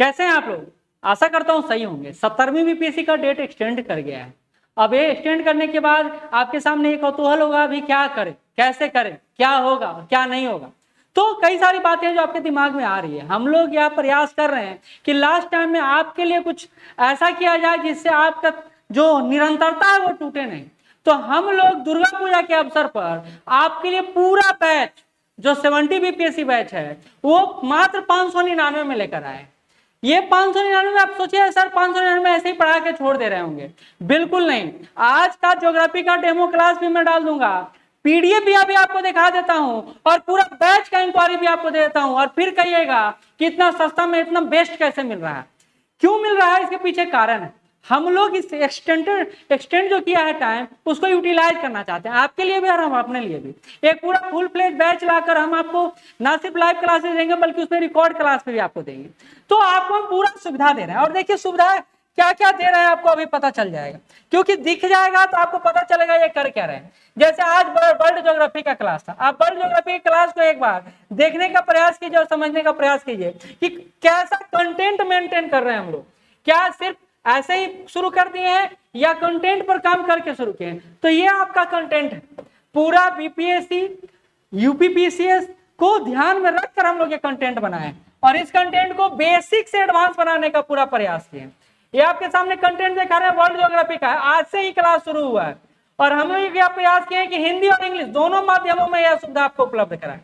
कैसे हैं आप लोग? आशा करता हूं सही होंगे। 17वीं बीपीएससी का डेट एक्सटेंड कर गया है। अब ये एक्सटेंड करने के बाद आपके सामने एक कौतूहल होगा, अभी क्या करें, कैसे करें, क्या होगा क्या नहीं होगा। तो कई सारी बातें जो आपके दिमाग में आ रही है, हम लोग यह प्रयास कर रहे हैं कि लास्ट टाइम में आपके लिए कुछ ऐसा किया जाए जिससे आपका जो निरंतरता है वो टूटे नहीं। तो हम लोग दुर्गा पूजा के अवसर पर आपके लिए पूरा बैच जो 70 बीपीएससी बैच है वो मात्र 599 में लेकर आए। ये 599 आप सोचिए सर 599 ऐसे ही पढ़ा के छोड़ दे रहे होंगे, बिल्कुल नहीं। आज का ज्योग्राफी का डेमो क्लास भी मैं डाल दूंगा, पीडीएफ भी अभी आपको दिखा देता हूं और पूरा बैच का इंक्वायरी भी आपको दे देता हूं। और फिर कहिएगा कि इतना सस्ता में इतना बेस्ट कैसे मिल रहा है, क्यों मिल रहा है, इसके पीछे कारण है। हम लोग इस एक्सटेंड जो किया है टाइम, उसको यूटिलाइज करना चाहते हैं आपके लिए भी और हम अपने लिए भी। एक पूरा फुल फ्लेज बैच लाकर हम आपको ना सिर्फ लाइव क्लासेस देंगे बल्कि उसमें रिकॉर्ड क्लास भी आपको देंगे। तो आपको हम पूरा सुविधा दे रहे हैं। और देखिए सुविधा क्या क्या दे रहे हैं आपको अभी पता चल जाएगा, क्योंकि दिख जाएगा तो आपको पता चलेगा ये कर क्या रहे हैं। जैसे आज वर्ल्ड ज्योग्राफी का क्लास था, आप वर्ल्ड ज्योग्राफी के क्लास को एक बार देखने का प्रयास कीजिए और समझने का प्रयास कीजिए कि कैसा कंटेंट मेंटेन कर रहे हैं हम लोग। क्या सिर्फ ऐसे ही शुरू कर दिए हैं या कंटेंट पर काम करके शुरू किए हैं? तो ये आपका कंटेंट है। पूरा बीपीएससी यूपीपीसीएस को ध्यान में रखकर हम लोग ये कंटेंट बनाए और इस कंटेंट को बेसिक से एडवांस बनाने का पूरा प्रयास किए। ये आपके सामने कंटेंट दिखा रहे हैं वर्ल्ड ज्योग्राफी का, आज से ही क्लास शुरू हुआ है और हम लोग ये प्रयास किए कि हिंदी और इंग्लिश दोनों माध्यमों में यह सुविधा आपको उपलब्ध कराए।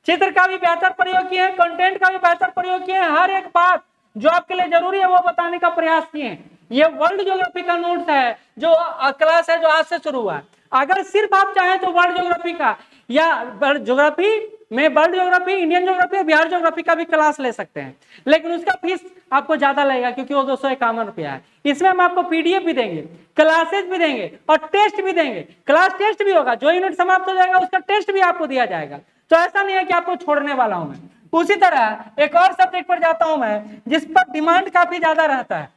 चित्र का भी बेहतर प्रयोग किए, कंटेंट का भी बेहतर प्रयोग किए, हर एक बात जो आपके लिए जरूरी है वो बताने का प्रयास किए। ये वर्ल्ड ज्योग्राफी का नोट्स है जो क्लास है जो आज से शुरू हुआ है। अगर सिर्फ आप चाहें तो वर्ल्ड ज्योग्राफी का या ज्योग्राफी में world geography, Indian geography, Bihar geography का भी क्लास ले सकते हैं, लेकिन उसका फीस आपको ज्यादा लगेगा क्योंकि वो 251 रुपया है। इसमें हम आपको पीडीएफ भी देंगे, क्लासेस भी देंगे और टेस्ट भी देंगे। क्लास टेस्ट भी होगा, जो यूनिट समाप्त हो जाएगा उसका टेस्ट भी आपको दिया जाएगा। तो ऐसा नहीं है कि आपको छोड़ने वाला हूं मैं। उसी तरह एक और सब्जेक्ट पर जाता हूं मैं जिस पर डिमांड काफी ज्यादा रहता है,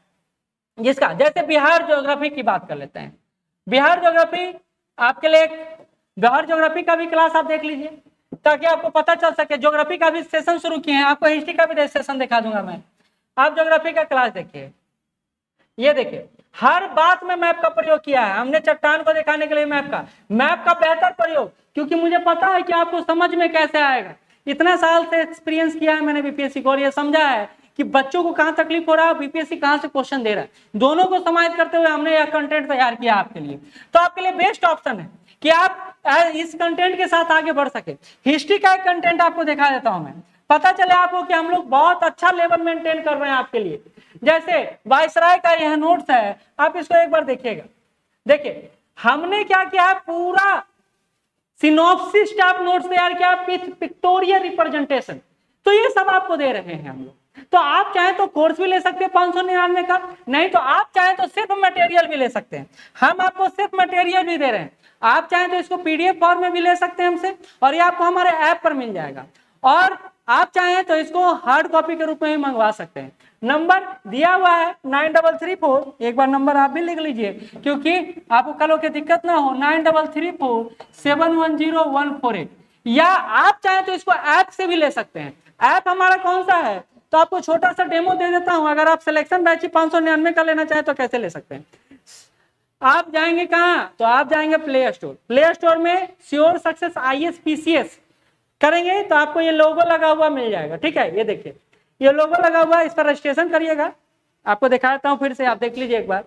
जिसका जैसे बिहार ज्योग्राफी की बात कर लेते हैं। बिहार ज्योग्राफी आपके लिए, बिहार ज्योग्राफी का भी क्लास आप देख लीजिए ताकि आपको पता चल सके। ज्योग्राफी का भी सेशन शुरू किए हैं, आपको हिस्ट्री का भी सेशन दिखा दूंगा मैं। आप ज्योग्राफी का क्लास देखिए, ये देखिए हर बात में मैप का प्रयोग किया है हमने। चट्टान को दिखाने के लिए मैप का बेहतर प्रयोग, क्योंकि मुझे पता है कि आपको समझ में कैसे आएगा। इतना साल से एक्सपीरियंस किया है मैंने बीपीएससी को और ये समझा है कि बच्चों को कहां तकलीफ हो रहा है, बीपीएससी कहां से क्वेश्चन दे रहा है, दोनों को समाहित करते हुए हमने यह कंटेंट तैयार किया आपके लिए। तो आपके लिए बेस्ट ऑप्शन है कि आप इस कंटेंट के साथ आगे बढ़ सके। हिस्ट्री का एक कंटेंट आपको दिखा देता हूं मैं, पता चले आपको कि हम लोग बहुत अच्छा लेवल मेंटेन कर रहे हैं आपके लिए। जैसे वायसराय का यह नोट्स है, आप इसको एक बार देखिएगा। देखिए हमने क्या किया, पूरा सिनॉप्सिस टाइप नोट्स तैयार किया, पिक्टोरियल रिप्रेजेंटेशन। तो ये सब आपको दे रहे हैं हम लोग। तो आप चाहे तो कोर्स भी ले सकते हैं 599 का, नहीं तो आप चाहे तो सिर्फ मटेरियल भी ले सकते हैं। हम आपको सिर्फ मटेरियल भी दे रहे हैं, आप चाहे तो इसको पीडीएफ फॉर्म में भी ले सकते हैं हमसे और ये आपको हमारे ऐप पर मिल जाएगा। और आप चाहें तो इसको हार्ड कॉपी के रूप में भी मंगवा सकते हैं। नंबर दिया हुआ है 9334, एक बार नंबर आप भी लिख लीजिए क्योंकि आपको कल के दिक्कत ना हो। 9334710148। या आप चाहें तो इसको ऐप से भी ले सकते हैं। ऐप हमारा कौन सा है तो आपको छोटा सा डेमो दे देता हूं। अगर आप सिलेक्शन बैच 599 का लेना चाहें तो कैसे ले सकते हैं, आप जाएंगे कहां तो आप जाएंगे प्ले स्टोर। प्ले स्टोर में श्योर सक्सेस ISPCS करेंगे तो आपको ये लोगो लगा हुआ मिल जाएगा। ठीक है, ये देखिए ये लोगो लगा हुआ है, इस पर रजिस्ट्रेशन करिएगा। आपको दिखाता हूं फिर से, आप देख लीजिए एक बार।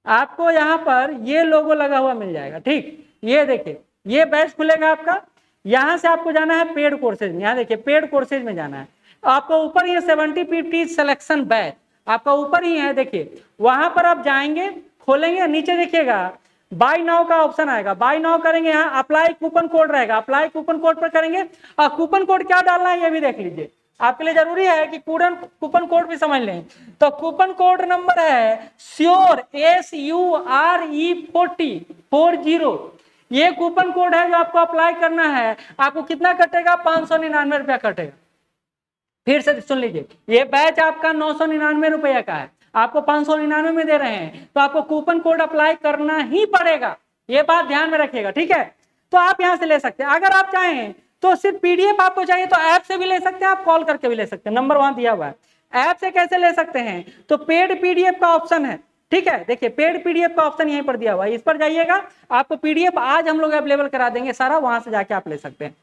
आपको यहाँ पर ये लोगो लगा हुआ मिल जाएगा। ठीक, ये देखिए ये बैच खुलेगा आपका। यहाँ से आपको जाना है पेड कोर्सेज में, यहाँ देखिए पेड कोर्सेज में जाना है। आपको ऊपर ही 70 PT सिलेक्शन बैच आपका ऊपर ही है, देखिए वहां पर आप जाएंगे, खोलेंगे, नीचे देखिएगा बाय नाउ का ऑप्शन आएगा। बाय नाउ करेंगे, यहाँ अप्लाई कूपन कोड रहेगा, अप्लाई कूपन कोड पर करेंगे। और कूपन कोड क्या डालना है ये भी देख लीजिए, आपके लिए जरूरी है कि कूपन कोड भी समझ लें। तो कूपन कोड नंबर है श्योर SURE40। ये कूपन कोड है जो आपको अप्लाई करना है। आपको कितना कटेगा, 599 रुपया कटेगा। फिर से सुन लीजिए, ये बैच आपका 999 रुपया का है, आपको 599 में दे रहे हैं, तो आपको कूपन कोड अप्लाई करना ही पड़ेगा। ये बात ध्यान में रखिएगा, ठीक है। तो आप यहां से ले सकते हैं। अगर आप चाहें तो सिर्फ पीडीएफ आपको चाहिए तो ऐप से भी ले सकते हैं, आप कॉल करके भी ले सकते हैं, नंबर वहां दिया हुआ है। ऐप से कैसे ले सकते हैं, तो पेड पीडीएफ का ऑप्शन है, ठीक है। देखिए पेड पीडीएफ का ऑप्शन यहीं पर दिया हुआ है, इस पर जाइएगा, आपको पीडीएफ आज हम लोग अवेलेबल करा देंगे सारा, वहां से जाके आप ले सकते हैं।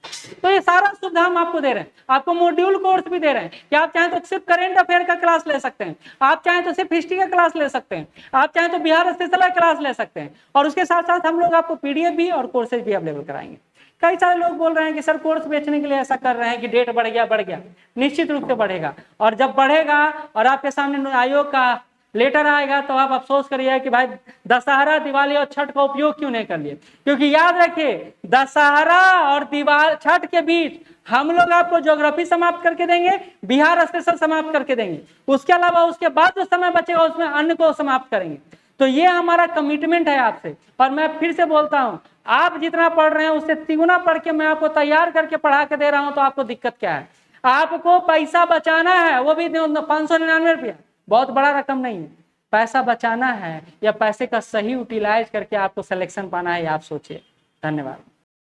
तो ये सारा सुविधा हम आपको दे रहे हैं। आपको मॉड्यूल कोर्स भी दे रहे हैं कि आप चाहें तो सिर्फ करेंट अफेयर का क्लास ले सकते हैं, आप चाहें तो सिर्फ हिस्ट्री का क्लास ले सकते हैं, आप चाहें तो बिहार स्पेशल का क्लास ले सकते हैं, और उसके साथ साथ हम लोग आपको पीडीएफ भी और कोर्सेज भी अवेलेबल कराएंगे। कई सारे लोग बोल रहे हैं कि सर कोर्स बेचने के लिए ऐसा कर रहे हैं कि डेट बढ़ गया, निश्चित रूप से बढ़ेगा, और जब बढ़ेगा और आपके सामने आयोग का लेटर आएगा तो आप अफसोस करिए कि भाई दशहरा, दिवाली और छठ का उपयोग क्यों नहीं कर लिए, क्योंकि याद रखिए दशहरा और दिवाली छठ के बीच हम लोग आपको ज्योग्राफी समाप्त करके देंगे, बिहार स्पेशल समाप्त करके देंगे, उसके अलावा उसके बाद जो समय बचेगा उसमें अन्य को समाप्त करेंगे। तो ये हमारा कमिटमेंट है आपसे, और मैं फिर से बोलता हूं, आप जितना पढ़ रहे हैं उससे तिगुना पढ़ के मैं आपको तैयार करके पढ़ा के दे रहा हूं, तो आपको दिक्कत क्या है? आपको पैसा बचाना है, वो भी 599 रुपया, बहुत बड़ा रकम नहीं है। पैसा बचाना है या पैसे का सही यूटिलाइज करके आपको सिलेक्शन पाना है, आप सोचिए। धन्यवाद।